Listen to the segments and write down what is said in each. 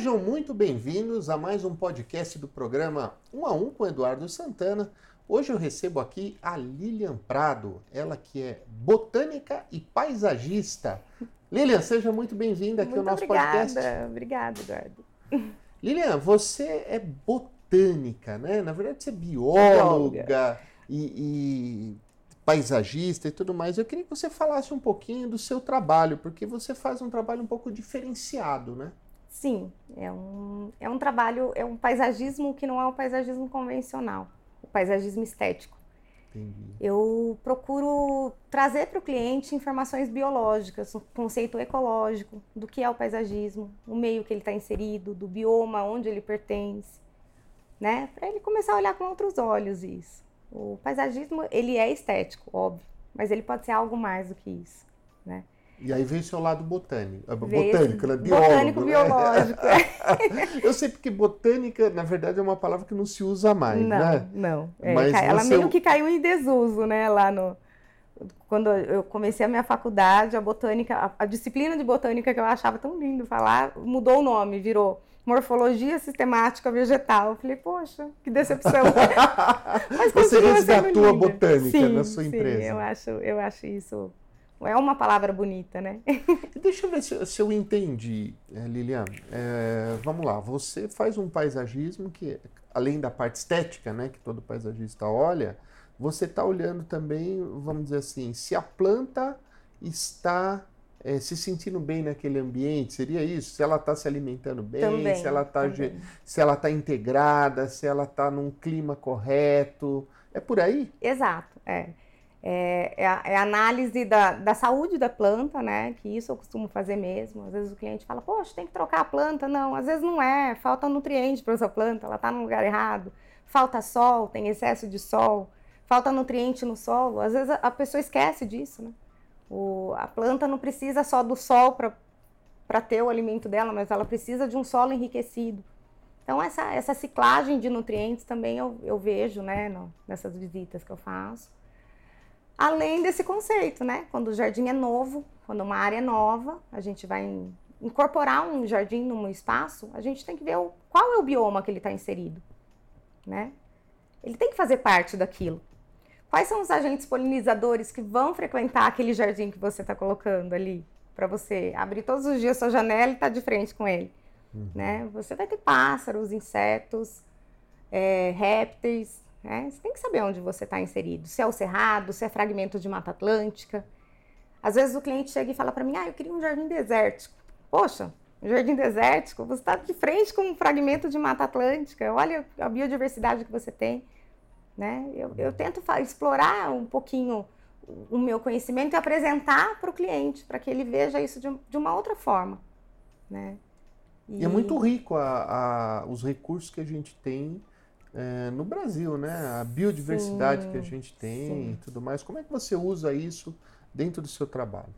Sejam muito bem-vindos a mais um podcast do programa 1 a 1 com Eduardo Santana. Hoje eu recebo aqui a Lilian Prado, ela que é botânica e paisagista. Lilian, seja muito bem-vinda aqui ao nosso podcast. Obrigada, Eduardo. Lilian, você é botânica, né? Na verdade, você é bióloga e paisagista e tudo mais. Eu queria que você falasse um pouquinho do seu trabalho, porque você faz um trabalho um pouco diferenciado, né? Sim, é um trabalho, é um paisagismo que não é o paisagismo convencional, o paisagismo estético. Entendi. Eu procuro trazer para o cliente informações biológicas, um conceito ecológico do que é o paisagismo, o meio que ele está inserido, do bioma, onde ele pertence, né? Para ele começar a olhar com outros olhos isso. O paisagismo, ele é estético, óbvio, mas ele pode ser algo mais do que isso, né? E aí vem o seu lado botânico, né? Biólogo, botânico, né? biológico. Eu sei porque botânica, na verdade, é uma palavra que não se usa mais, né? Não. Mas ela meio que caiu em desuso, né? Quando eu comecei a minha faculdade, a botânica, a disciplina de botânica que eu achava tão lindo falar, mudou o nome, virou Morfologia Sistemática Vegetal. Eu falei, poxa, que decepção. Mas você resgatou a linda. botânica na sua empresa. Eu acho isso. É uma palavra bonita, né? Deixa eu ver se eu entendi, Lilian. Vamos lá, você faz um paisagismo que, além da parte estética, né, que todo paisagista olha, você está olhando também, vamos dizer assim, se a planta está se sentindo bem naquele ambiente, seria isso? Se ela está se alimentando bem, também, se ela está integrada, se ela está num clima correto, é por aí? Exato, É a análise da saúde da planta, né? Que isso eu costumo fazer mesmo. Às vezes o cliente fala, poxa, tem que trocar a planta. Não, às vezes não é. Falta nutriente para essa planta, ela está no lugar errado. Falta sol, tem excesso de sol. Falta nutriente no solo. Às vezes a pessoa esquece disso, né? A planta não precisa só do sol para ter o alimento dela, mas ela precisa de um solo enriquecido. Então, essa ciclagem de nutrientes também eu vejo, né? Nessas visitas que eu faço. Além desse conceito, né? Quando o jardim é novo, quando uma área é nova, a gente vai incorporar um jardim num espaço, a gente tem que ver qual é o bioma que ele está inserido, né? Ele tem que fazer parte daquilo. Quais são os agentes polinizadores que vão frequentar aquele jardim que você está colocando ali? Para você abrir todos os dias a sua janela e estar de frente com ele, né? Você vai ter pássaros, insetos, répteis, você tem que saber onde você está inserido, se é o cerrado, se é fragmento de Mata Atlântica. Às vezes o cliente chega e fala para mim, eu queria um jardim desértico. Poxa, um jardim desértico, você está de frente com um fragmento de Mata Atlântica, olha a biodiversidade que você tem, né? Eu tento explorar um pouquinho o meu conhecimento e apresentar para o cliente, para que ele veja isso de uma outra forma, né? E é muito rico os recursos que a gente tem no Brasil, né? A biodiversidade que a gente tem e tudo mais. Como é que você usa isso dentro do seu trabalho?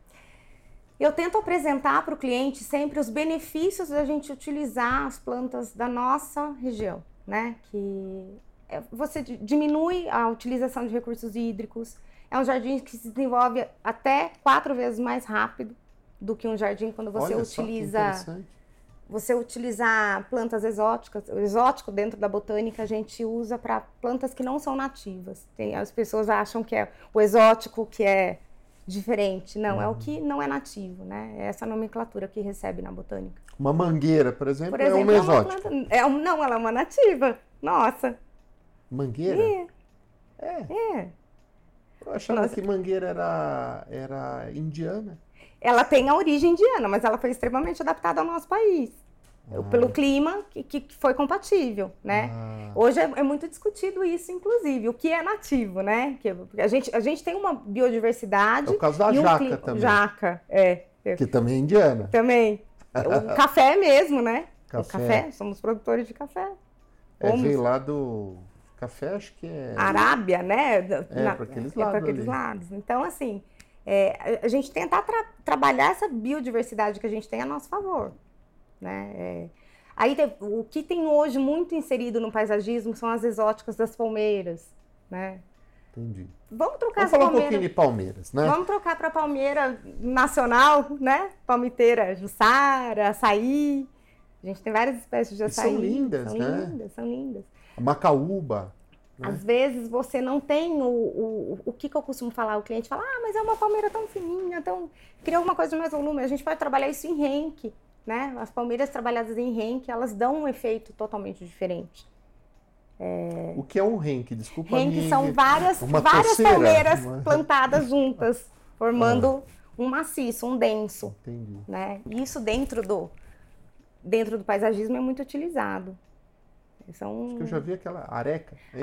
Eu tento apresentar para o cliente sempre os benefícios da gente utilizar as plantas da nossa região, né? Que você diminui a utilização de recursos hídricos. É um jardim que se desenvolve até 4 vezes mais rápido do que um jardim quando você utilizar plantas exóticas. O exótico dentro da botânica a gente usa para plantas que não são nativas. As pessoas acham que é o exótico que é diferente. Não, é o que não é nativo, né? É essa nomenclatura que recebe na botânica. Uma mangueira, por exemplo, é uma exótica. Não, ela é uma nativa. Nossa. Mangueira? É. Eu achava que mangueira era indiana. Ela tem a origem indiana, mas ela foi extremamente adaptada ao nosso país. Pelo clima que foi compatível, né? Hoje é muito discutido isso, inclusive, o que é nativo, né? Que a gente tem uma biodiversidade. É o caso da jaca também. Jaca, Que também é indiana. Também. O café mesmo, né? O café, somos produtores de café. Veio lá do café, acho que é... Arábia, né? Para aqueles lados. Então, assim... a gente tentar trabalhar essa biodiversidade que a gente tem a nosso favor, né? Aí o que tem hoje muito inserido no paisagismo são as exóticas das palmeiras, né? Entendi. Vamos falar um pouquinho de palmeiras, né? Vamos trocar para palmeira nacional, né? Palmiteira Jussara, açaí, A gente tem várias espécies de açaí. São lindas, são né? lindas, são lindas. A macaúba. Né? Às vezes você não tem o que eu costumo falar, o cliente fala, mas é uma palmeira tão fininha, queria alguma coisa de mais volume. A gente pode trabalhar isso em renque, né? As palmeiras trabalhadas em renque, elas dão um efeito totalmente diferente. O que é um renque? Desculpa renque são várias coceira, palmeiras plantadas juntas, formando um maciço, um denso. Entendi. Né? E isso dentro do paisagismo é muito utilizado. Acho que eu já vi aquela areca. É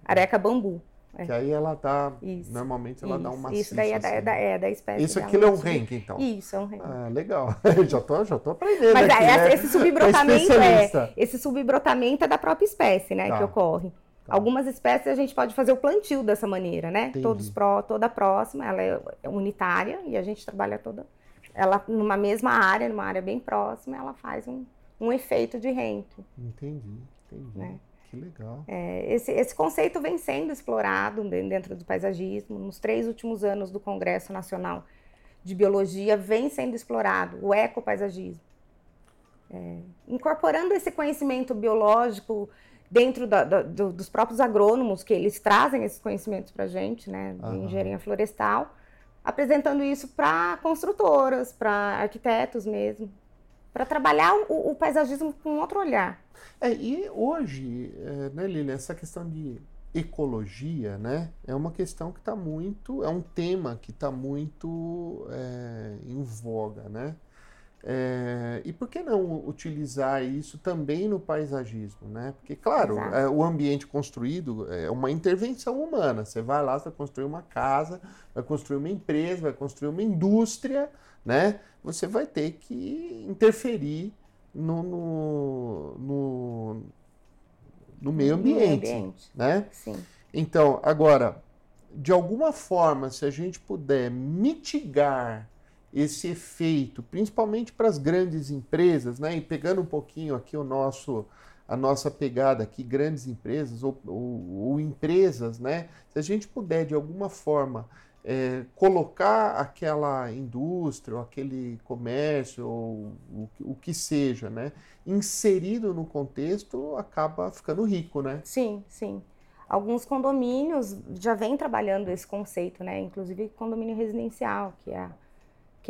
areca bambu. Que aí ela dá, normalmente ela dá um maciço. Isso daí é da espécie. Isso aquilo é um renque, então? Isso, é um renque. Legal. já tô aprendendo. Mas aqui, né? esse subbrotamento é da própria espécie, né, que ocorre. Tá. Algumas espécies a gente pode fazer o plantio dessa maneira, né? Toda próxima, ela é unitária e a gente trabalha ela numa mesma área, numa área bem próxima, ela faz um efeito de renque. Entendi. Né? Que legal. Esse conceito vem sendo explorado dentro do paisagismo. Nos 3 últimos anos do Congresso Nacional de Biologia, vem sendo explorado o ecopaisagismo. Incorporando esse conhecimento biológico dentro dos próprios agrônomos, que eles trazem esses conhecimentos para a gente, né, de engenharia florestal, apresentando isso para construtoras, para arquitetos mesmo, para trabalhar o paisagismo com outro olhar. E hoje, né, Lilian, essa questão de ecologia, né, é uma questão que está muito, é um tema que está muito em voga, né? E por que não utilizar isso também no paisagismo, né? Porque, claro, o ambiente construído é uma intervenção humana. Você vai lá, você vai construir uma casa, vai construir uma empresa, vai construir uma indústria, né? Você vai ter que interferir no meio ambiente, né? Sim. Então, agora, de alguma forma, se a gente puder mitigar esse efeito, principalmente para as grandes empresas, né? E pegando um pouquinho aqui a nossa pegada aqui, grandes empresas ou empresas, né? Se a gente puder, de alguma forma, colocar aquela indústria, ou aquele comércio, ou o que seja, né? Inserido no contexto, acaba ficando rico, né? Sim, sim. Alguns condomínios já vêm trabalhando esse conceito, né? Inclusive condomínio residencial, que é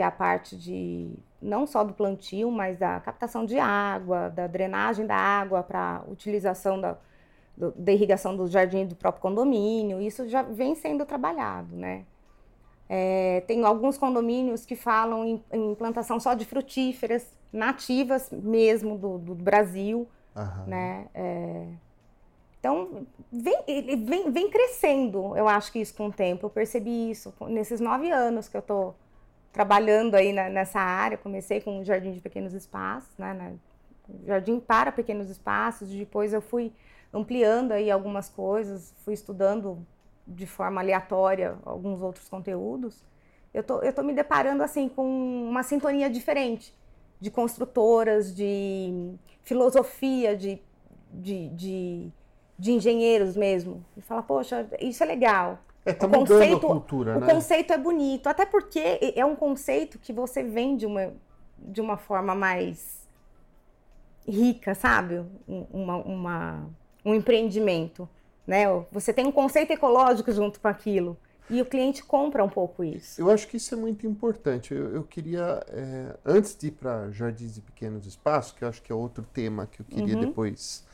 a parte não só do plantio, mas da captação de água, da drenagem da água para utilização da irrigação do jardim do próprio condomínio. Isso já vem sendo trabalhado, né? Tem alguns condomínios que falam em plantação só de frutíferas, nativas mesmo do Brasil, né? Então, vem crescendo, eu acho que isso com o tempo. Eu percebi isso nesses 9 anos que eu estou trabalhando aí nessa área. Comecei com o Jardim de Pequenos Espaços, né? Jardim para Pequenos Espaços. Depois eu fui ampliando aí algumas coisas, fui estudando de forma aleatória alguns outros conteúdos. Eu tô me deparando assim com uma sintonia diferente de construtoras, de filosofia, de engenheiros mesmo. E fala, poxa, isso é legal. Tá mudando a cultura, né? O conceito é bonito, até porque é um conceito que você vem de uma forma mais rica, sabe? Um empreendimento, né? Você tem um conceito ecológico junto com aquilo e o cliente compra um pouco isso. Eu acho que isso é muito importante. Eu queria, antes de ir para Jardins e Pequenos Espaços, que eu acho que é outro tema que eu queria depois...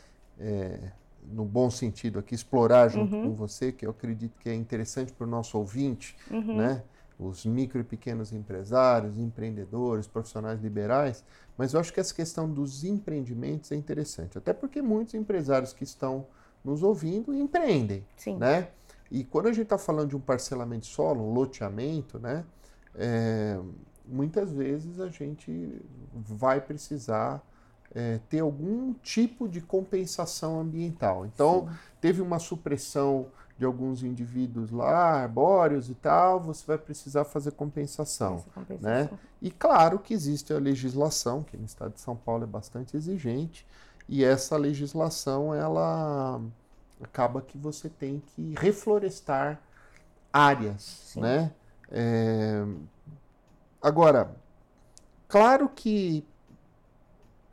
no bom sentido aqui, explorar junto com você, que eu acredito que é interessante para o nosso ouvinte, né? Os micro e pequenos empresários, empreendedores, profissionais liberais, mas eu acho que essa questão dos empreendimentos é interessante, até porque muitos empresários que estão nos ouvindo empreendem, Sim. Né? E quando a gente está falando de um parcelamento de solo, um loteamento, né? Muitas vezes a gente vai precisar ter algum tipo de compensação ambiental. Então, teve uma supressão de alguns indivíduos lá, arbóreos e tal, você vai precisar fazer compensação. Né? E claro que existe a legislação, que no estado de São Paulo é bastante exigente, e essa legislação, ela acaba que você tem que reflorestar áreas. Né? Agora, claro que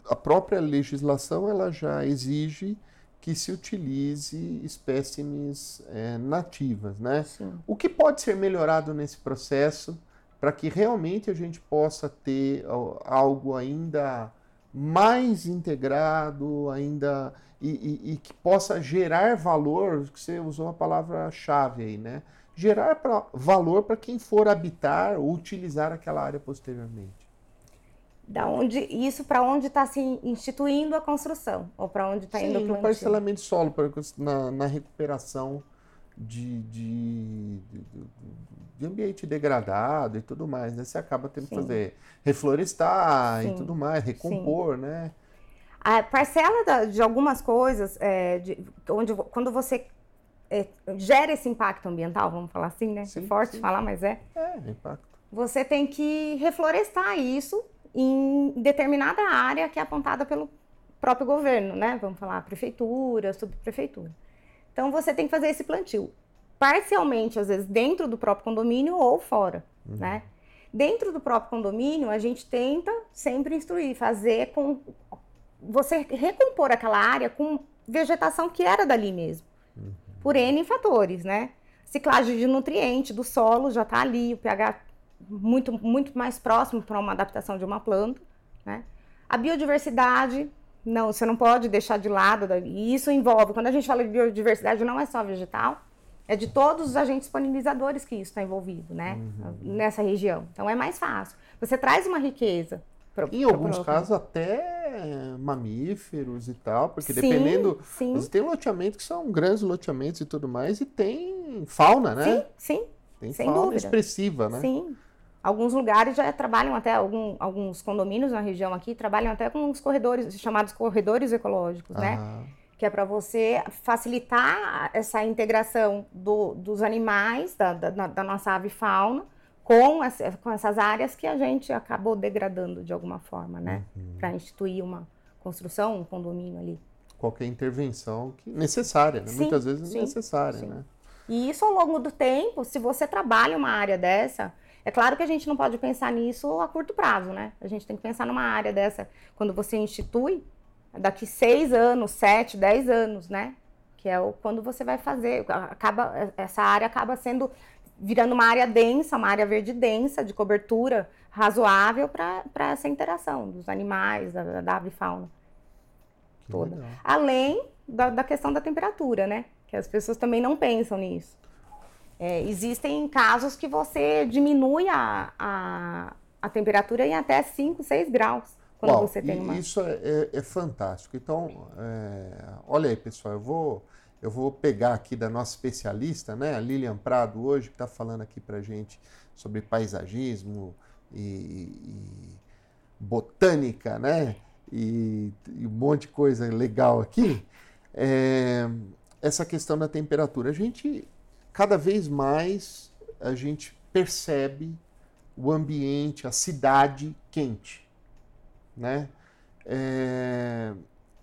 a própria legislação ela já exige que se utilize espécimes nativas, né? Sim. O que pode ser melhorado nesse processo para que realmente a gente possa ter algo ainda mais integrado, ainda e que possa gerar valor, que você usou a palavra-chave aí, né? Gerar valor para quem for habitar ou utilizar aquela área posteriormente. Isso para onde está se instituindo a construção, ou para onde está indo o Sim, no plantio? parcelamento de solo, na recuperação de ambiente degradado e tudo mais, né? Você acaba tendo que fazer reflorestar e tudo mais, recompor, né? A parcela de algumas coisas, quando você gera esse impacto ambiental, vamos falar assim, né? Sim, é forte sim. falar, mas Impacto. Você tem que reflorestar isso em determinada área que é apontada pelo próprio governo, né? Vamos falar prefeitura, subprefeitura. Então você tem que fazer esse plantio, parcialmente, às vezes, dentro do próprio condomínio ou fora, né? Dentro do próprio condomínio, a gente tenta sempre instruir, fazer com você recompor aquela área com vegetação que era dali mesmo, por N fatores, né? Ciclagem de nutriente do solo já está ali, o pH muito, muito mais próximo para uma adaptação de uma planta, né? A biodiversidade, não, você não pode deixar de lado, e isso envolve, quando a gente fala de biodiversidade, não é só vegetal, é de todos os agentes polinizadores que isso está envolvido, né? Nessa região. Então é mais fácil. Você traz uma riqueza. Em alguns casos até mamíferos e tal, porque dependendo, tem loteamentos que são grandes loteamentos e tudo mais, e tem fauna, né? Sim. Tem sem fauna dúvida. expressiva, né? Sim. Alguns lugares já trabalham até, alguns condomínios na região aqui, trabalham até com os corredores, chamados corredores ecológicos, né? Que é para você facilitar essa integração dos animais, da nossa avifauna, com essas áreas que a gente acabou degradando de alguma forma, né? Para instituir uma construção, um condomínio ali. Qualquer intervenção necessária, né? Muitas vezes necessária, né? E isso ao longo do tempo, se você trabalha uma área dessa, é claro que a gente não pode pensar nisso a curto prazo, né? A gente tem que pensar numa área dessa, quando você institui, daqui 6 anos, 7, 10 anos, né? Que é quando você vai fazer, essa área acaba virando uma área densa, uma área verde densa, de cobertura razoável para essa interação dos animais, da avifauna toda. Legal. Além da questão da temperatura, né? Que as pessoas também não pensam nisso. Existem casos que você diminui a temperatura em até 5, 6 graus. Quando você tem Isso é fantástico. Então, olha aí, pessoal, eu vou pegar aqui da nossa especialista, né, a Lilian Prado, hoje, que está falando aqui para a gente sobre paisagismo e botânica, né, e um monte de coisa legal aqui. Essa questão da temperatura. Cada vez mais, a gente percebe o ambiente, a cidade quente, né?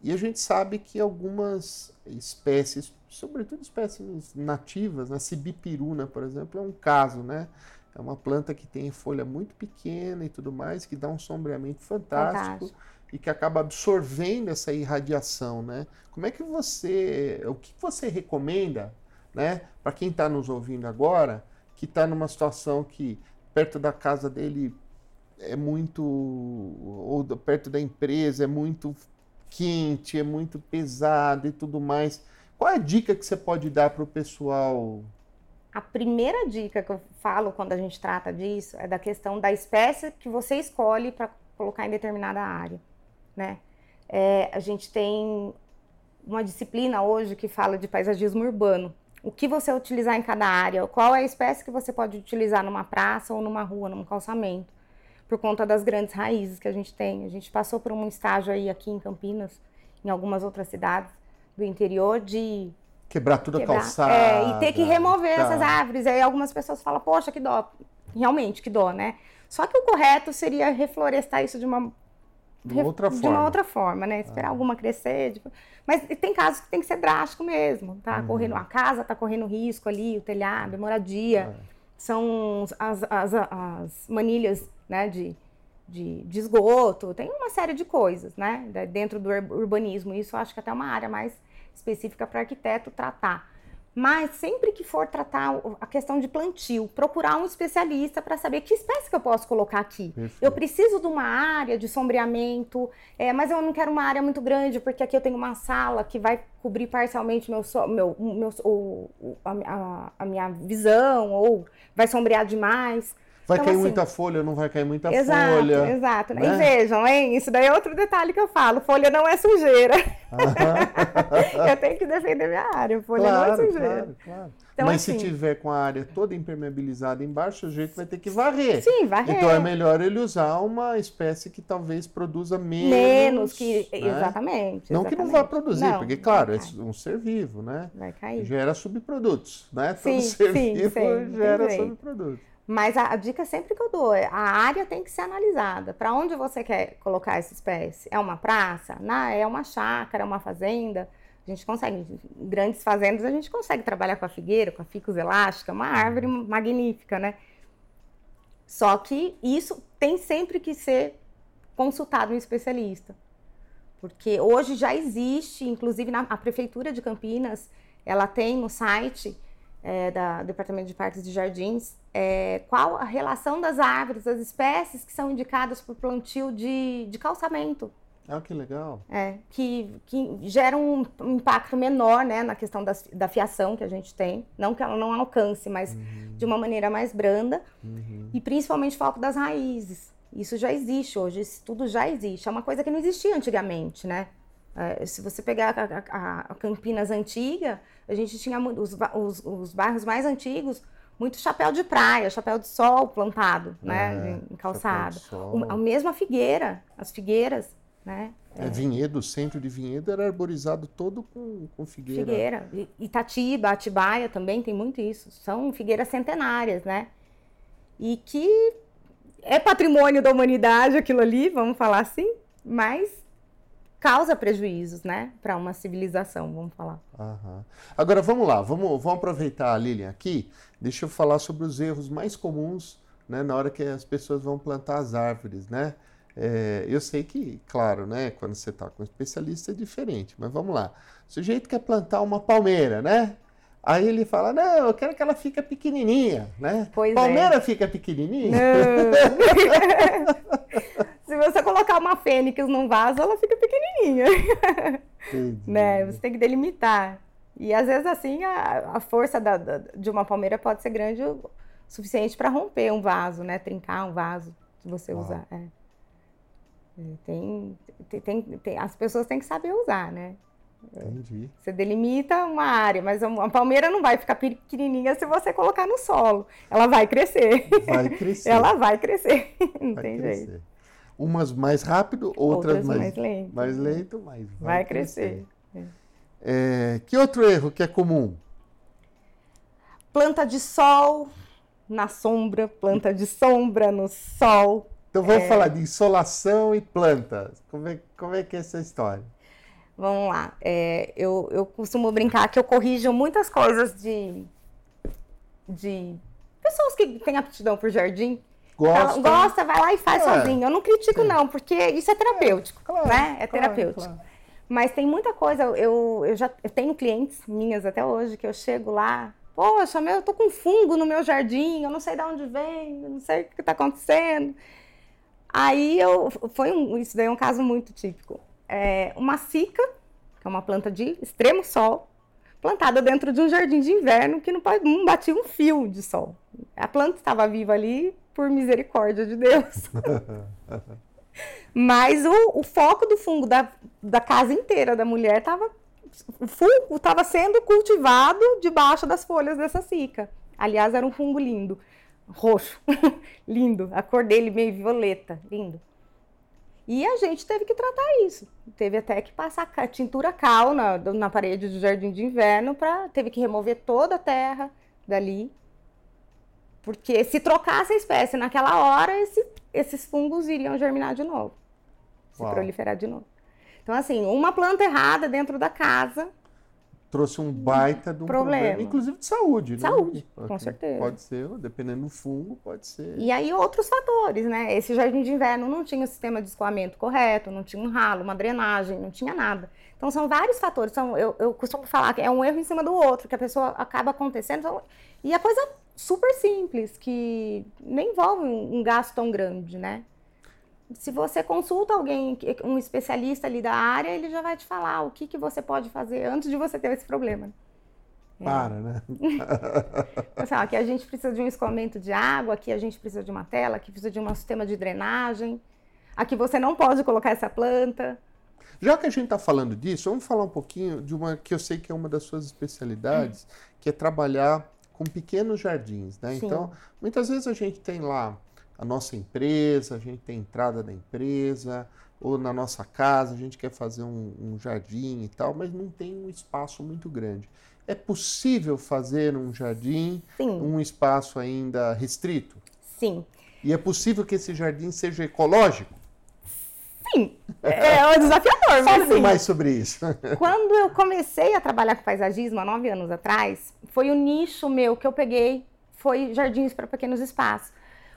E a gente sabe que algumas espécies, sobretudo espécies nativas, a Sibipiruna, por exemplo, é um caso, né? É uma planta que tem folha muito pequena e tudo mais, que dá um sombreamento fantástico. E que acaba absorvendo essa irradiação, né? O que você recomenda, né, para quem está nos ouvindo agora, que está numa situação que perto da casa dele ou perto da empresa é muito quente, é muito pesado e tudo mais. Qual é a dica que você pode dar para o pessoal? A primeira dica que eu falo quando a gente trata disso é da questão da espécie que você escolhe para colocar em determinada área, né? A gente tem uma disciplina hoje que fala de paisagismo urbano. O que você utilizar em cada área, qual é a espécie que você pode utilizar numa praça ou numa rua, num calçamento, por conta das grandes raízes que a gente tem. A gente passou por um estágio aí aqui em Campinas, em algumas outras cidades do interior, de quebrar tudo a calçada. E ter que remover essas árvores. Aí algumas pessoas falam, poxa, que dó. Realmente, que dó, né? Só que o correto seria reflorestar isso de uma outra forma, né? Esperar alguma crescer. Mas tem casos que tem que ser drástico mesmo. Tá correndo, a casa está correndo risco ali, o telhado, a moradia. São as manilhas, né, de esgoto, tem uma série de coisas, né, dentro do urbanismo. Isso eu acho que até é uma área mais específica para arquiteto tratar. Mas sempre que for tratar a questão de plantio, procurar um especialista para saber que espécie que eu posso colocar aqui. Perfeito. Eu preciso de uma área de sombreamento, mas eu não quero uma área muito grande, porque aqui eu tenho uma sala que vai cobrir parcialmente a minha visão, ou vai sombrear demais. Vai Então, cair assim, muita folha ou não vai cair muita exato, folha? Exato. Né? E vejam, hein? Isso daí é outro detalhe que eu falo. Folha não é sujeira. Eu tenho que defender minha área. Folha não é sujeira. Claro. Então, mas assim, se tiver com a área toda impermeabilizada embaixo, o jeito vai ter que varrer. Sim, varrer. Então é melhor ele usar uma espécie que talvez produza menos. que, né? Exatamente. Não que não vá produzir, não, porque, claro, é um ser vivo, né? Vai cair. Gera subprodutos, né? Sim, Todo ser vivo sempre, gera subprodutos. Mas a dica sempre que eu dou é a área tem que ser analisada. Para onde você quer colocar essa espécie? É uma praça? É uma chácara, é uma fazenda? A gente consegue, em grandes fazendas, a gente consegue trabalhar com a figueira, com a ficus elástica, uma árvore magnífica, né? Só que isso tem sempre que ser consultado um especialista. Porque hoje já existe, inclusive a Prefeitura de Campinas, ela tem no site do Departamento de Parques e Jardins, qual a relação das árvores, das espécies que são indicadas para o plantio de calçamento. Ah, que legal. Que gera um impacto menor, né, na questão da fiação que a gente tem. Não que ela não alcance, mas de uma maneira mais branda. E principalmente foco das raízes. Isso já existe hoje, isso tudo já existe. É uma coisa que não existia antigamente, né? Se você pegar a Campinas antiga, a gente tinha os bairros mais antigos, muito chapéu de praia, chapéu de sol plantado, né, em calçada. A mesma figueira, as figueiras, né? Vinhedo, o centro de Vinhedo era arborizado todo com figueira. Itatiba, Atibaia também tem muito isso. São figueiras centenárias, né? E que é patrimônio da humanidade aquilo ali, vamos falar assim, mas causa prejuízos, né? Para uma civilização, vamos falar. Agora, vamos lá, vamos aproveitar a Lilian aqui. Deixa eu falar sobre os erros mais comuns, né, na hora que as pessoas vão plantar as árvores, né? Eu sei que, claro, né, quando você está com um especialista é diferente, mas vamos lá. O sujeito quer plantar uma palmeira, né? Aí ele fala, não, eu quero que ela fique pequenininha, né? Palmeira fica pequenininha? Se você colocar uma fênix num vaso, ela fica pequenininha. Né? Você tem que delimitar. E às vezes assim, a força de uma palmeira pode ser grande o suficiente para romper um vaso, né? Trincar um vaso, se você usar. As pessoas têm que saber usar, né? Entendi. Você delimita uma área, mas a palmeira não vai ficar pequenininha se você colocar no solo. Ela vai crescer. Vai crescer. Ela vai crescer. Não vai tem crescer. jeito. Umas mais rápido, outras mais lento. Mais lento, mas vai crescer. Que outro erro que é comum? Planta de sol na sombra, planta de sombra no sol. Então vamos falar de insolação e plantas. Como é que é essa história? Vamos lá. Eu costumo brincar que eu corrijo muitas coisas de pessoas que têm aptidão por jardim. Gosta, vai lá e faz sozinho. Eu não critico não, porque isso é terapêutico, né? É terapêutico. Claro. Mas tem muita coisa, eu tenho clientes minhas até hoje que eu chego lá, poxa, eu tô com fungo no meu jardim, eu não sei de onde vem, eu não sei o que tá acontecendo. Aí isso daí é um caso muito típico. Uma cica, que é uma planta de extremo sol, plantada dentro de um jardim de inverno que não batia um fio de sol. A planta estava viva ali por misericórdia de Deus. Mas o foco do fungo da casa inteira da mulher o fungo estava sendo cultivado debaixo das folhas dessa cica. Aliás, era um fungo lindo, roxo, lindo, a cor dele meio violeta, lindo. E a gente teve que tratar isso. Teve até que passar tintura cal na parede do jardim de inverno, teve que remover toda a terra dali. Porque se trocasse a espécie naquela hora, esses fungos iriam germinar de novo. Se proliferar de novo. Então, assim, uma planta errada dentro da casa trouxe um baita de um problema, inclusive de saúde, né? Saúde, com certeza. Pode ser, dependendo do fungo, pode ser. E aí outros fatores, né? Esse jardim de inverno não tinha o sistema de escoamento correto, não tinha um ralo, uma drenagem, não tinha nada. Então são vários fatores. Então, eu costumo falar que é um erro em cima do outro, que a pessoa acaba acontecendo. Então, e a coisa super simples, que nem envolve um gasto tão grande, né? Se você consulta alguém, um especialista ali da área, ele já vai te falar o que você pode fazer antes de você ter esse problema. Né? Assim, ó, aqui a gente precisa de um escoamento de água, aqui a gente precisa de uma tela, aqui precisa de um sistema de drenagem, aqui você não pode colocar essa planta. Já que a gente está falando disso, vamos falar um pouquinho de uma que eu sei que é uma das suas especialidades, que é trabalhar com pequenos jardins, né? Sim. Então, muitas vezes a gente tem lá a nossa empresa, a gente tem a entrada da empresa, ou na nossa casa, a gente quer fazer um jardim e tal, mas não tem um espaço muito grande. É possível fazer um jardim, Sim. um espaço ainda restrito? Sim. E é possível que esse jardim seja ecológico? Sim, é um desafiador. Fale mais sobre isso. Quando eu comecei a trabalhar com paisagismo há 9 anos atrás, foi o nicho meu que eu peguei, foi jardins para pequenos espaços.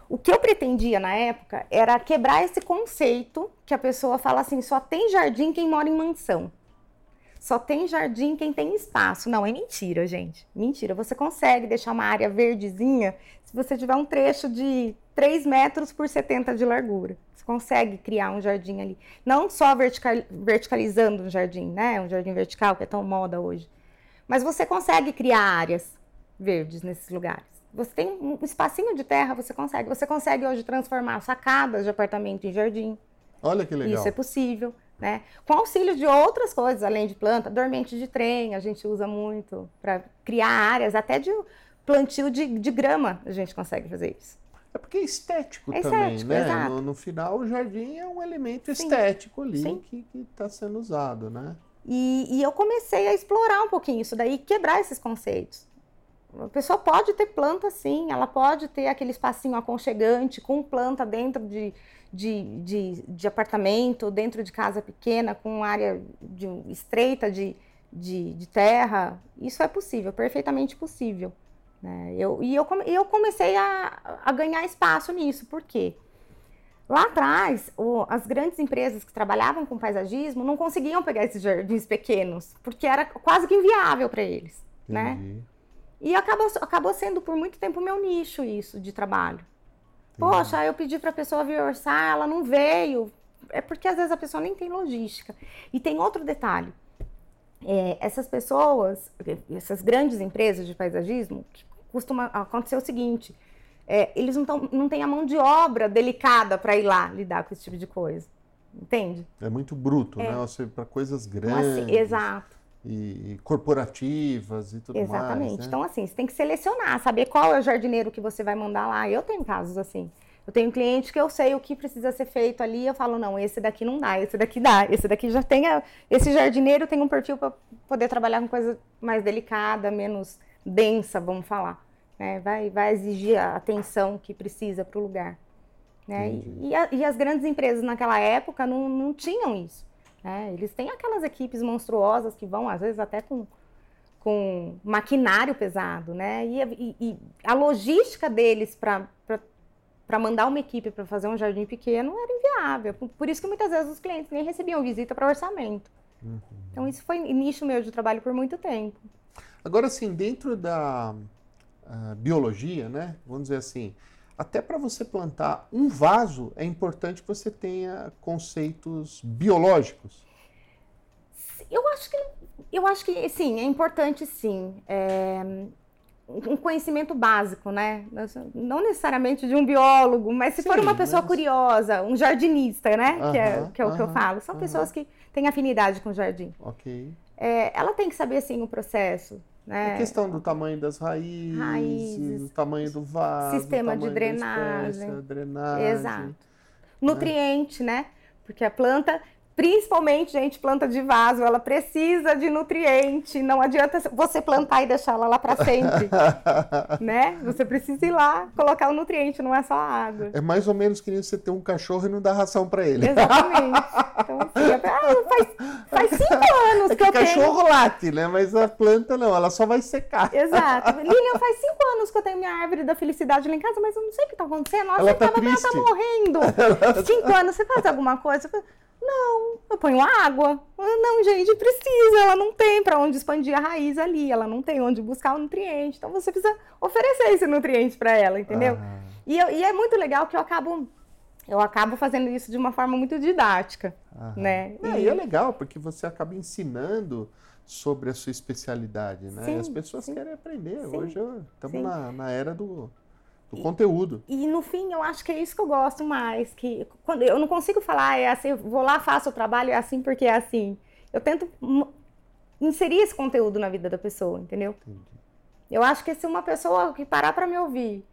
O que eu pretendia na época era quebrar esse conceito que a pessoa fala assim, só tem jardim quem mora em mansão. Só tem jardim quem tem espaço. Não, é mentira, gente. Mentira. Você consegue deixar uma área verdezinha se você tiver um trecho de 3 metros por 70 de largura. Você consegue criar um jardim ali. Não só verticalizando um jardim, né? Um jardim vertical, que é tão moda hoje. Mas você consegue criar áreas verdes nesses lugares. Você tem um espacinho de terra, você consegue. Você consegue hoje transformar sacadas de apartamento em jardim. Olha que legal. Isso é possível. Né? Com auxílio de outras coisas, além de planta, dormente de trem, a gente usa muito para criar áreas, até de plantio de grama, a gente consegue fazer isso. É porque é estético é também, estético, né? Exato. No final, o jardim é um elemento estético ali que está sendo usado, né? E eu comecei a explorar um pouquinho isso daí, quebrar esses conceitos. A pessoa pode ter planta sim, ela pode ter aquele espacinho aconchegante com planta dentro de apartamento, dentro de casa pequena, com área estreita de terra. Isso é possível, perfeitamente possível. Né? Eu comecei a ganhar espaço nisso, por quê? Lá atrás, as grandes empresas que trabalhavam com paisagismo não conseguiam pegar esses jardins pequenos, porque era quase que inviável para eles. Né? E acabou sendo por muito tempo o meu nicho isso de trabalho. Poxa, eu pedi para a pessoa vir orçar, ela não veio. É porque às vezes a pessoa nem tem logística. E tem outro detalhe. Essas pessoas, essas grandes empresas de paisagismo, costuma acontecer o seguinte, eles não têm a mão de obra delicada para ir lá lidar com esse tipo de coisa. Entende? É muito bruto, né? Para coisas grandes. Assim, exato. E corporativas e tudo mais. Exatamente. Né? Então, assim, você tem que selecionar, saber qual é o jardineiro que você vai mandar lá. Eu tenho casos assim. Eu tenho cliente que eu sei o que precisa ser feito ali, eu falo, não, esse daqui não dá, esse daqui dá, esse daqui já tem, esse jardineiro tem um perfil para poder trabalhar com coisa mais delicada, menos densa, vamos falar. Né? Vai exigir a atenção que precisa para o lugar. Né? E as grandes empresas naquela época não tinham isso. Né? Eles têm aquelas equipes monstruosas que vão, às vezes, até com maquinário pesado, né? E a logística deles para mandar uma equipe para fazer um jardim pequeno era inviável. Por isso que muitas vezes os clientes nem recebiam visita para orçamento. Então, isso foi nicho meu de trabalho por muito tempo. Agora, assim, dentro da biologia, né? Vamos dizer assim, até para você plantar um vaso, é importante que você tenha conceitos biológicos. Eu acho que sim, é importante sim. Um conhecimento básico, né? Não necessariamente de um biólogo, mas se for uma pessoa curiosa, um jardinista, né? Que é o que eu falo. São pessoas que têm afinidade com o jardim. Ok. Ela tem que saber, sim, o processo. Né? A questão do tamanho das raízes, o tamanho do vaso, sistema de drenagem. Exato. Nutriente, né? Porque a planta, principalmente, gente, planta de vaso, ela precisa de nutriente. Não adianta você plantar e deixar ela lá para sempre. Né? Você precisa ir lá colocar o nutriente, não é só a água. É mais ou menos que nem você ter um cachorro e não dar ração para ele. Exatamente. Então, assim, faz 5 anos que eu tenho... Cachorro late, né? Mas a planta não, ela só vai secar. Exato. Lilian, faz 5 anos que eu tenho minha árvore da felicidade lá em casa, mas eu não sei o que está acontecendo. Nossa, Ela tá triste. Ela tá morrendo. 5 anos, você faz alguma coisa? Não, eu ponho água. Não, gente, precisa. Ela não tem para onde expandir a raiz ali. Ela não tem onde buscar o nutriente. Então, você precisa oferecer esse nutriente para ela, entendeu? E é muito legal que eu acabo fazendo isso de uma forma muito didática, né? E é legal, porque você acaba ensinando sobre a sua especialidade, né? Sim, e as pessoas querem aprender. Sim, Hoje estamos na era do conteúdo. E no fim, eu acho que é isso que eu gosto mais, que quando eu não consigo falar, é assim, eu vou lá, faço o trabalho, é assim porque é assim. Eu tento inserir esse conteúdo na vida da pessoa, entendeu? Entendi. Eu acho que se uma pessoa que parar para me ouvir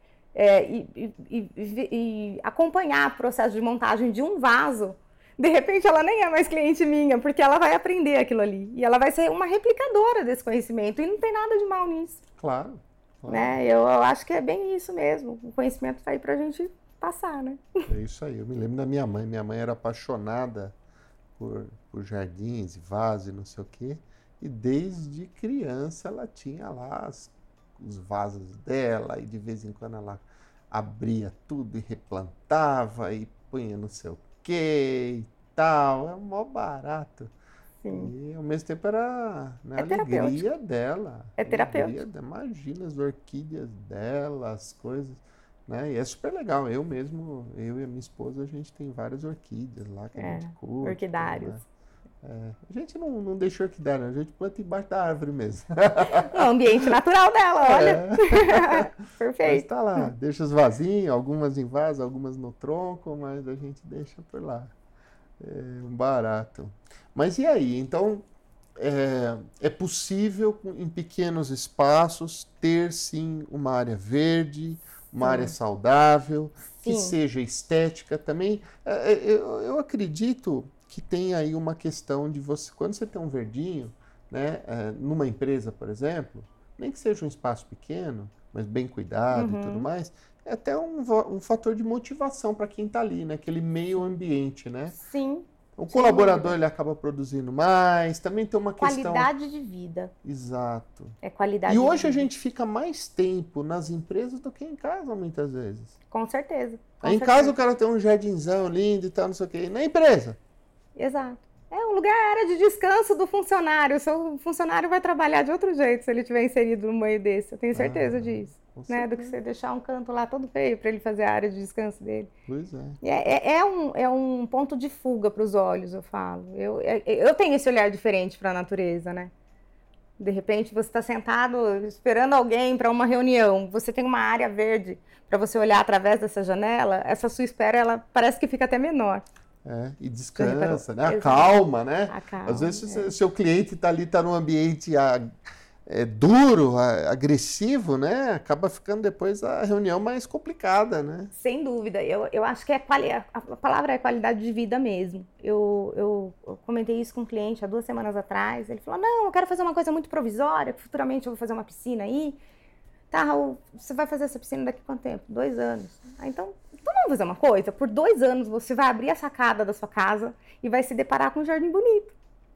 e acompanhar o processo de montagem de um vaso, de repente ela nem é mais cliente minha, porque ela vai aprender aquilo ali. E ela vai ser uma replicadora desse conhecimento, e não tem nada de mal nisso. Claro. Né? Eu acho que é bem isso mesmo. O conhecimento está aí para a gente passar, né? É isso aí. Eu me lembro da minha mãe. Minha mãe era apaixonada por jardins, vasos e não sei o quê. E desde criança ela tinha lá os vasos dela, e de vez em quando ela abria tudo e replantava e punha não sei o quê e tal. É mó barato. Sim. E ao mesmo tempo era, né, a terapêutico. alegria dela. É terapêutico. Imagina as orquídeas dela, as coisas, né? E é super legal. Eu e a minha esposa, a gente tem várias orquídeas lá que a gente curte. Orquidários. Né? A gente não deixa orquidária, a gente planta embaixo da árvore mesmo. O ambiente natural dela, olha. Perfeito. Mas tá lá, deixa os vasinhos, algumas em vaso, algumas no tronco, mas a gente deixa por lá. É um barato. Mas e aí? Então, é possível, em pequenos espaços, ter sim uma área verde, uma área saudável, que seja estética também. Eu acredito que tem aí uma questão de você, quando você tem um verdinho, né, numa empresa, por exemplo, nem que seja um espaço pequeno, mas bem cuidado e tudo mais, é até um fator de motivação para quem está ali, né? Aquele meio ambiente, né? Sim. O colaborador, ele acaba produzindo mais, também tem uma questão... Qualidade de vida. Exato. É qualidade de E vida. hoje a gente fica mais tempo nas empresas do que em casa, muitas vezes. Com certeza. Aí em casa o cara tem um jardinzão lindo e tal, não sei o quê. E na empresa? Exato. O lugar é a área de descanso do funcionário. O seu funcionário vai trabalhar de outro jeito se ele estiver inserido no meio desse. Eu tenho certeza disso. Né? Do que você deixar um canto lá todo feio para ele fazer a área de descanso dele. Pois é. É um ponto de fuga para os olhos, eu falo. Eu tenho esse olhar diferente para a natureza, né? De repente você está sentado esperando alguém para uma reunião. Você tem uma área verde para você olhar através dessa janela. Essa sua espera, ela parece que fica até menor. E descansa, né? Acalma, né? Acalma, às vezes o seu cliente está ali, está num ambiente duro, agressivo, né? Acaba ficando depois a reunião mais complicada, né? Sem dúvida. Eu acho que a palavra é qualidade de vida mesmo. Eu comentei isso com um cliente há 2 semanas atrás. Ele falou, não, eu quero fazer uma coisa muito provisória, que futuramente eu vou fazer uma piscina aí. Tá, Raul, você vai fazer essa piscina daqui a quanto tempo? 2 anos. Então vamos fazer uma coisa? Por 2 anos você vai abrir a sacada da sua casa e vai se deparar com um jardim bonito.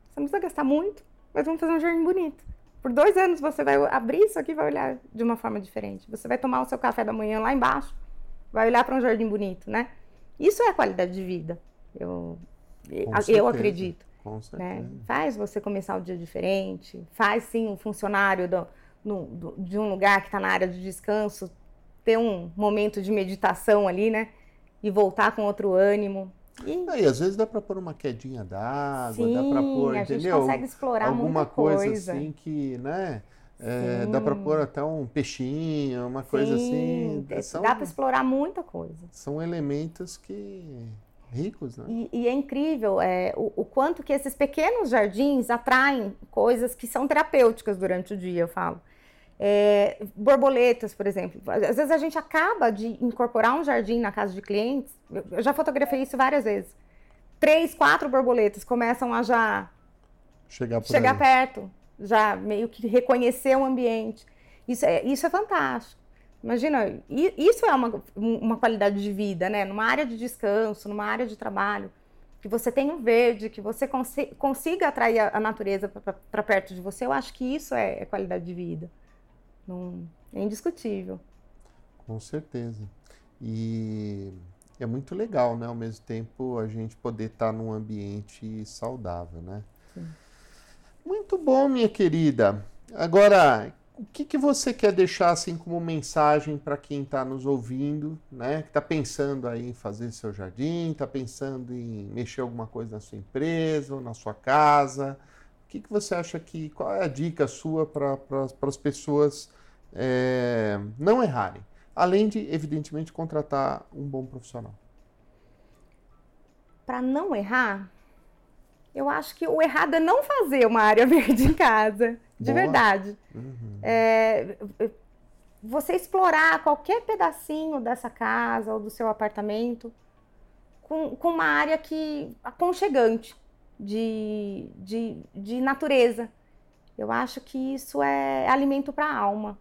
Você não precisa gastar muito, mas vamos fazer um jardim bonito. Por 2 anos você vai abrir isso aqui e vai olhar de uma forma diferente. Você vai tomar o seu café da manhã lá embaixo, vai olhar para um jardim bonito, né? Isso é qualidade de vida. Eu acredito. Com certeza. Né? Faz você começar o dia diferente, faz sim um funcionário de um lugar que está na área de descanso ter um momento de meditação ali, né? E voltar com outro ânimo. E às vezes dá para pôr uma quedinha d'água, dá para pôr, a entendeu? gente consegue explorar alguma muita coisa assim que, né? Dá para pôr até um peixinho, uma coisa assim. Dá para explorar muita coisa. São elementos que ricos, né? E é incrível o quanto que esses pequenos jardins atraem coisas que são terapêuticas durante o dia, eu falo. Borboletas, por exemplo. Às vezes a gente acaba de incorporar um jardim na casa de clientes. Eu já fotografei isso várias vezes. 3, 4 borboletas começam a já chegar perto, já meio que reconhecer o ambiente. Isso é fantástico. Imagina, isso é uma qualidade de vida, né? Numa área de descanso, numa área de trabalho. que você tenha um verde, que você consiga atrair a natureza para perto de você, eu acho que isso é qualidade de vida. Não, é indiscutível. Com certeza. E é muito legal, né? Ao mesmo tempo, a gente poder estar num ambiente saudável, né? Sim. Muito bom, minha querida. Agora, o que você quer deixar assim como mensagem para quem está nos ouvindo, né? Que está pensando aí em fazer seu jardim, está pensando em mexer alguma coisa na sua empresa ou na sua casa. O que você acha qual é a dica sua para as pessoas não errarem? Além de, evidentemente, contratar um bom profissional. Para não errar, eu acho que o errado é não fazer uma área verde em casa, de Boa. verdade. Você explorar qualquer pedacinho dessa casa ou do seu apartamento com uma área aconchegante de natureza. Eu acho que isso é alimento para a alma.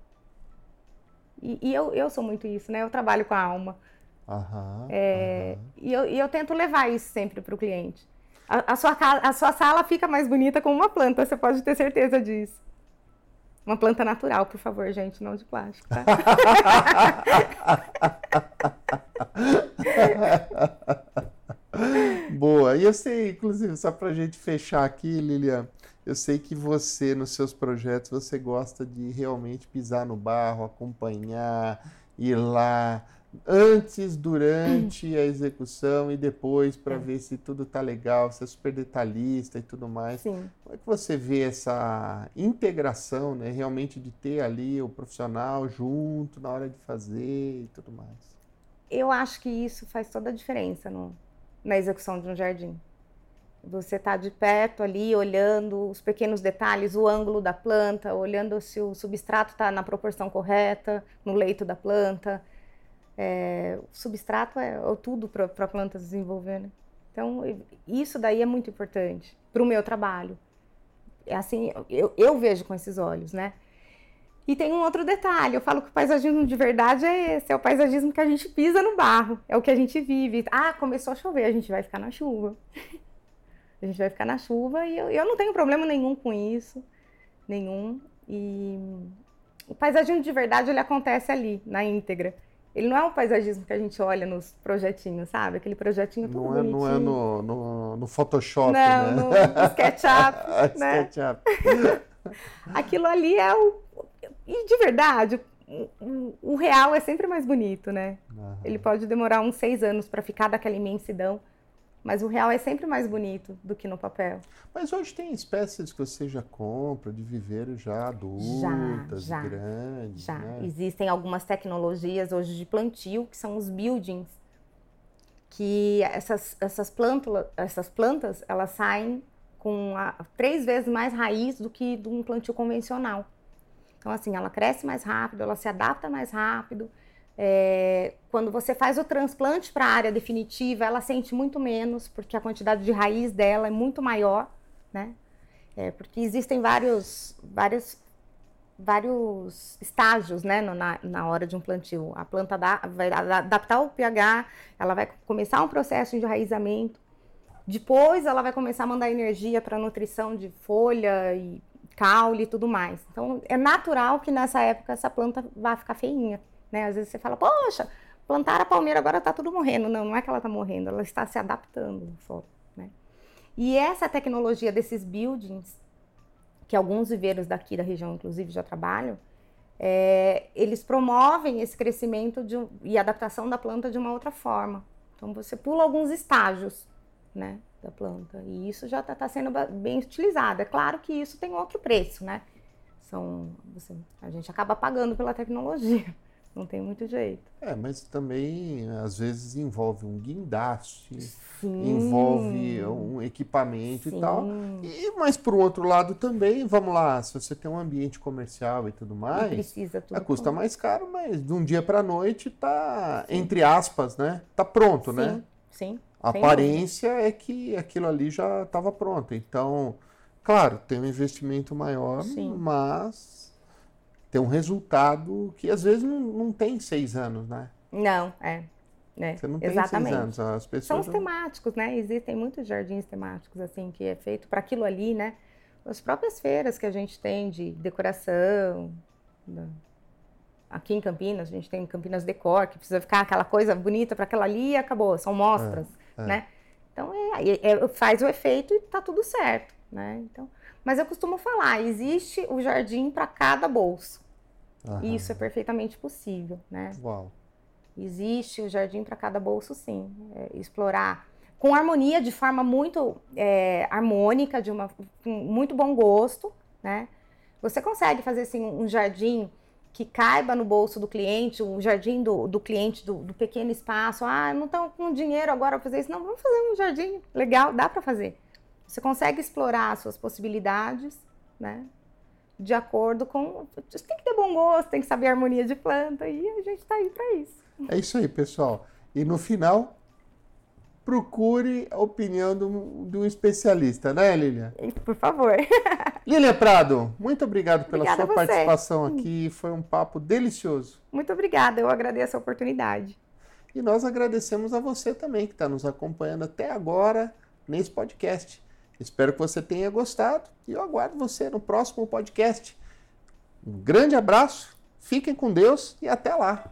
E eu sou muito isso, né? Eu trabalho com a alma. E eu tento levar isso sempre para o cliente. A sua sala fica mais bonita com uma planta, você pode ter certeza disso. Uma planta natural, por favor, gente, não de plástico, tá? Boa. E eu sei, inclusive, só pra gente fechar aqui, Lilian, eu sei que você, nos seus projetos, você gosta de realmente pisar no barro, acompanhar, ir lá, antes, durante a execução e depois para ver se tudo tá legal, você é super detalhista e tudo mais. Sim. Como é que você vê essa integração, né, realmente de ter ali o profissional junto na hora de fazer e tudo mais? Eu acho que isso faz toda a diferença na execução de um jardim. Você está de perto ali, olhando os pequenos detalhes, o ângulo da planta, olhando se o substrato está na proporção correta, no leito da planta. O substrato é tudo para a planta desenvolver, né? Então, isso daí é muito importante para o meu trabalho. É assim, eu vejo com esses olhos, né? E tem um outro detalhe, eu falo que o paisagismo de verdade é esse, é o paisagismo que a gente pisa no barro, é o que a gente vive. Ah, começou a chover, a gente vai ficar na chuva. A gente vai ficar na chuva e eu não tenho problema nenhum com isso, nenhum. E o paisagismo de verdade, ele acontece ali, na íntegra. Ele não é um paisagismo que a gente olha nos projetinhos, sabe? Aquele projetinho tudo bonitinho. Não é no Photoshop, não, né? No SketchUp, né? SketchUp. Aquilo ali é E de verdade, o real é sempre mais bonito, né? Ele pode demorar uns 6 anos para ficar daquela imensidão, mas o real é sempre mais bonito do que no papel. Mas hoje tem espécies que você já compra de viveiro já adultas, grandes, Já. né? Existem algumas tecnologias hoje de plantio, que são os buildings, que essas plantas, elas saem com 3 vezes mais raiz do que de um plantio convencional. Então, assim, ela cresce mais rápido, ela se adapta mais rápido. Quando você faz o transplante para a área definitiva, ela sente muito menos, porque a quantidade de raiz dela é muito maior, né? Porque existem vários estágios, né, na hora de um plantio. A planta vai adaptar o pH, ela vai começar um processo de enraizamento, depois ela vai começar a mandar energia para a nutrição de folha e caule e tudo mais. Então, é natural que nessa época essa planta vá ficar feinha, né? Às vezes você fala, poxa, plantaram a palmeira, agora tá tudo morrendo. Não é que ela tá morrendo, ela está se adaptando só, né? E essa tecnologia desses buildings, que alguns viveiros daqui da região, inclusive, já trabalham, eles promovem esse crescimento e adaptação da planta de uma outra forma. Então, você pula alguns estágios, né, da planta. E isso já está sendo bem utilizado. É claro que isso tem outro preço, né? A gente acaba pagando pela tecnologia. Não tem muito jeito. Mas também, às vezes, envolve um guindaste, Sim. envolve um equipamento Sim. e tal. Mas, por outro lado, também, vamos lá, se você tem um ambiente comercial e tudo mais, precisa tudo custa mais caro, mas de um dia para a noite tá, entre aspas, né? Tá pronto, né? Sim. A aparência é que aquilo ali já estava pronto. Então, claro, tem um investimento maior, mas tem um resultado que às vezes não tem 6 anos, né? Não, né? Você não tem Exatamente. 6 anos, as pessoas... São os temáticos, né? Existem muitos jardins temáticos, assim, que é feito para aquilo ali, né? As próprias feiras que a gente tem de decoração, aqui em Campinas, a gente tem Campinas Decor, que precisa ficar aquela coisa bonita para aquela ali e acabou, são mostras, né? Então, faz o efeito e tá tudo certo, né? Então, mas eu costumo falar, existe o jardim para cada bolso. E isso é perfeitamente possível, né? Uau. Existe o jardim para cada bolso, sim. Explorar com harmonia, de forma muito harmônica, com muito bom gosto, né? Você consegue fazer assim, um jardim que caiba no bolso do cliente, um jardim do cliente do pequeno espaço. Ah, não estão com dinheiro agora para fazer isso. Não, vamos fazer um jardim legal, dá para fazer. Você consegue explorar as suas possibilidades, né? De acordo com... Você tem que ter bom gosto, tem que saber a harmonia de planta e a gente está aí para isso. É isso aí, pessoal. E no final, procure a opinião de um especialista, né, Lilian? Por favor. Lilian Prado, muito obrigado pela Obrigada sua a você. participação aqui. Foi um papo delicioso. Muito obrigada, eu agradeço a oportunidade. E nós agradecemos a você também, que está nos acompanhando até agora nesse podcast. Espero que você tenha gostado e eu aguardo você no próximo podcast. Um grande abraço, fiquem com Deus e até lá!